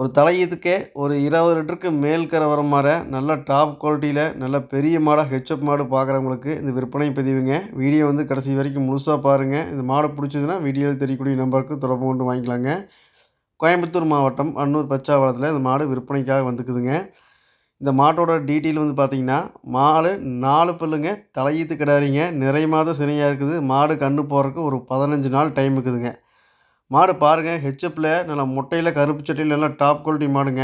ஒரு தலையீத்துக்கே ஒரு 20 லிட்டருக்கு மேல் கரை வர மாரி நல்ல டாப் குவாலிட்டியில நல்ல பெரிய மாடா ஹெச்எப் மாடு பார்க்குறவங்களுக்கு இந்த விற்பனை பதிவுங்க. வீடியோ வந்து கடைசி வரைக்கும் முழுசா பாருங்க. இந்த மாடு பிடிச்சதுன்னா வீடியோல தெரியக்கூடிய நம்பருக்கு தொடர்பு கொண்டு வாங்கிக்கலாங்க. கோயம்புத்தூர் மாவட்டம் அன்னூர் பச்சாவளத்தில இந்த மாடு விற்பனைக்காக வந்துக்குதுங்க. இந்த மாட்டோட டீட்டெயில் வந்து பார்த்தீங்கன்னா, மாடு 4 பல்லுங்க. தலையீத்து கிடாரிங்க. நிறை மாத சினையா இருக்குது. மாடு கன்று போடுறதுக்கு ஒரு 15 நாள் டைம் இருக்குதுங்க. மாடு பாருங்க ஹெச்எப்ல நல்லா முட்டையில கருப்பு சட்டையில நல்லா டாப் குவாலிட்டி மாடுங்க.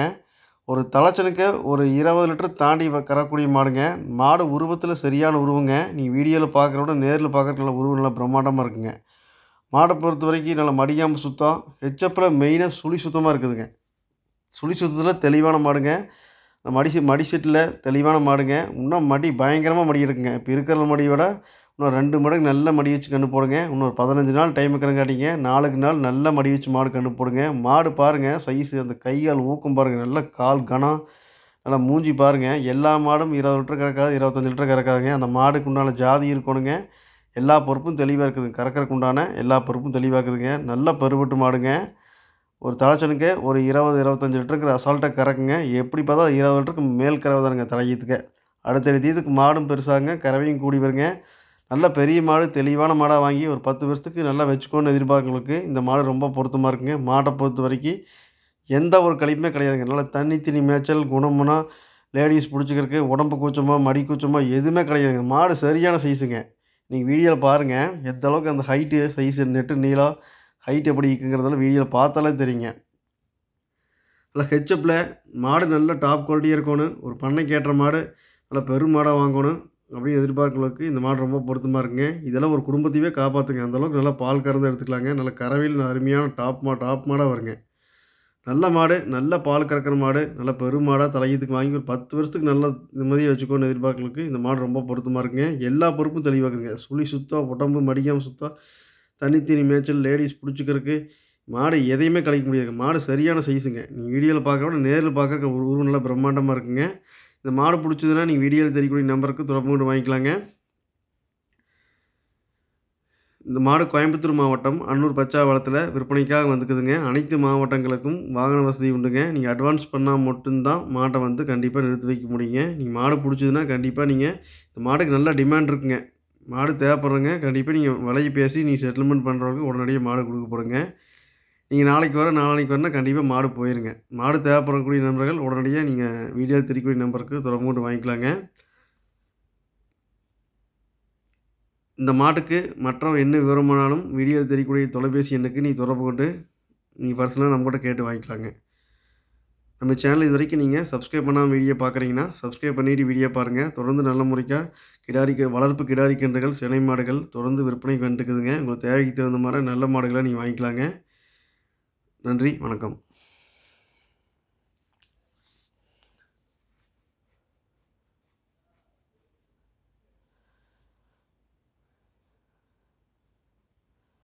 ஒரு தலைச்சனுக்கு ஒரு 20 லிட்டர் தாண்டி கறக்கூடிய மாடுங்க. மாடு உருவத்தில சரியான உருவங்க. நீங்க வீடியோல பார்க்குறத விட நேர்ல பார்க்கறதுக்கு நல்ல உருவம் நல்லா பிரம்மாண்டமா இருக்குங்க. மாட பொறுத்தவரைக்கும் நல்லா மடியாம்பு சுத்தம். ஹெச்எப்ல மெயினா சுழி சுத்தமா இருக்குதுங்க. சுழி சுத்தத்தில தெளிவான மாடுங்க. மடி செட்டில தெளிவான மாடுங்க. இன்னும் மடி பயங்கரமா மடி இருக்குங்க. இப்ப இருக்கிற மடிய விட இன்னும் 2 மடங்கு நல்ல மடி வச்சு கன்று போடுங்க. இன்னொரு 15 நாள் டைம் இருக்கிறங்காட்டிங்க, நாளுக்கு நாள் நல்ல மடி வச்சு மாடு கன்று போடுங்க. மாடு பாருங்க சைஸ் அந்த கை, கால் ஊக்கம் பாருங்க. நல்ல கால் கனம். நல்லா மூஞ்சி பாருங்க. எல்லா மாடும் 20 லிட்டர் கறக்காது, 25 லிட்டர் கறக்காதுங்க. அந்த மாடுக்கு உண்டான ஜாதி இருக்கணுங்க. எல்லா பொறுப்பும் தெளிவா இருக்குதுங்க. கறக்கறக்கு உண்டான எல்லா பொறுப்பும் தெளிவா இருக்குதுங்க. நல்ல பருவட்டு மாடுங்க. ஒரு தலைச்சனுக்கு ஒரு 20, 25 லிட்டருக்கு அசால்ட்டா கறக்குங்க. எப்படி பார்த்தா 20 லிட்டருக்கு மேல் கறவை தானுங்க தலையீத்துக்கு. அடுத்த ஈத்துக்கு மாடும் பெருசாகுங்க. கறவையும் கூடி வருங்க. நல்ல பெரிய மாடு தெளிவான மாடா வாங்கி ஒரு 10 வருஷத்துக்கு நல்லா வச்சுக்கோன்னு எதிர்பார்க்கறவங்களுக்கு இந்த மாடு ரொம்ப பொருத்தமா இருக்குங்க. மாட்ட பொறுத்தவரைக்கும் எந்த ஒரு கழிப்புமே கிடையாதுங்க. நல்லா தண்ணி, தீனி மேய்ச்சல், குணமுன்னா, லேடீஸ் புடிச்சுக்கிறக்கு, உடம்பு கூச்சமா, மடி கூச்சமா எதுவுமே கிடையாதுங்க. மாடு சரியான சைஸுங்க. நீங்க வீடியோல பாருங்க. எந்த அளவுக்கு அந்த ஹைட்டு, சைஸு, நெட்டு நீளம், ஹைட் எப்படி இருக்குங்கிறதெல்லாம் வீடியோல பார்த்தாலே தெரியுங்க. நல்லா ஹெச்எப்ல மாடு நல்ல டாப் குவாலிட்டியா இருக்கணும். ஒரு பண்ணைக்கு ஏற்ற மாடு, நல்லா பெரும் மாடா வாங்கணும். அப்படின்னு எதிர்பார்க்கிறவங்களுக்கு இந்த மாடு ரொம்ப பொருத்தமா இருக்குங்க. இதெல்லாம் ஒரு குடும்பத்தையே காப்பாத்துங்க. அந்த அளவுக்கு நல்லா பால் கறந்து எடுத்துக்கலாங்க. நல்ல கறவையில் அருமையான டாப் மாடா வருங்க. நல்ல மாடு, நல்ல பால் கறக்கிற மாடு, நல்ல பெரும் மாடா தலையீத்துக்கு வாங்கி ஒரு 10 வருஷத்துக்கு நல்லா நிம்மதியா வச்சுக்கோன்னு எதிர்பார்க்கிறவங்களுக்கு இந்த மாடு ரொம்ப பொருத்தமா இருக்குங்க. எல்லா பொறுப்பும் தெளிவா இருக்குதுங்க. சுழி சுத்தம், உடம்பு மடிக்காம சுத்தம், தண்ணி தீனி மேய்ச்சல், லேடீஸ் புடிச்சுக்கிறக்கு, மாடு எதையுமே கழிக்க முடியாதுங்க. மாடு சரியான சைஸுங்க. நீங்க வீடியோல பார்க்கறத விட நேர்ல பார்க்கறக்கு உருவம் நல்லா பிரம்மாண்டமா இருக்குங்க. இந்த மாடு புடிச்சதுன்னா நீங்க வீடியோல தெரியக்கூடிய நம்பருக்கு தொடர்பு கொண்டு வாங்கிக்கலாங்க. இந்த மாடு கோயம்புத்தூர் மாவட்டம் அன்னூர் பச்சாவளத்தில விற்பனைக்காக வந்துக்குதுங்க. அனைத்து மாவட்டங்களுக்கும் வாகன வசதி உண்டுங்க. நீங்க அட்வான்ஸ் பண்ணா மட்டும் தான் மாட்ட வந்து கண்டிப்பா நிறுத்தி வைக்க முடியுங்க. நீங்க மாடு புடிச்சதுன்னா கண்டிப்பா நீங்க இந்த மாடுக்கு நல்ல டிமாண்ட் இருக்குங்க. மாடு தேவைப்படுறவங்க கண்டிப்பா நீங்க விலைய பேசி நீங்க செட்டில்மெண்ட் பண்றவங்களுக்கு உடனடியா மாடு குடுக்கப்படுங்க. நீங்க நாளைக்கு வரேன், நாளான்னைக்கு வரேன்னா கண்டிப்பா மாடு போயிருங்க. மாடு தேவைப்படக்கூடிய நண்பர்கள் உடனடியா நீங்க வீடியோல தெரியக்கூடிய நம்பருக்கு தொடர்பு கொண்டு வாங்கிக்கலாங்க. இந்த மாட்டுக்கு மற்ற என்ன விவரமானாலும் வீடியோல தெரியக்கூடிய தொலைபேசி எண்ணுக்கு நீ தொடர்பு கொண்டு நீங்க பர்சனலா நம்மகிட்ட கேட்டு வாங்கிக்கலாங்க. நம்ம சேனல் இதுவரைக்கும் நீங்க சப்ஸ்கிரைப் பண்ணாம வீடியோ பார்க்குறீங்கன்னா, சப்ஸ்கிரைப் பண்ணிட்டு வீடியோ பாருங்க. தொடர்ந்து நல்ல முறைக்கா வளர்ப்பு கிடாரி கன்றுகள், சினை மாடுகள் தொடர்ந்து விற்பனைக்கு வந்துட்டுருக்குதுங்க. உங்களுக்கு தேவைக்கு தகுந்த மாரி நல்ல மாடுகளா நீங்க வாங்கிக்கலாங்க. நன்றி, வணக்கம்.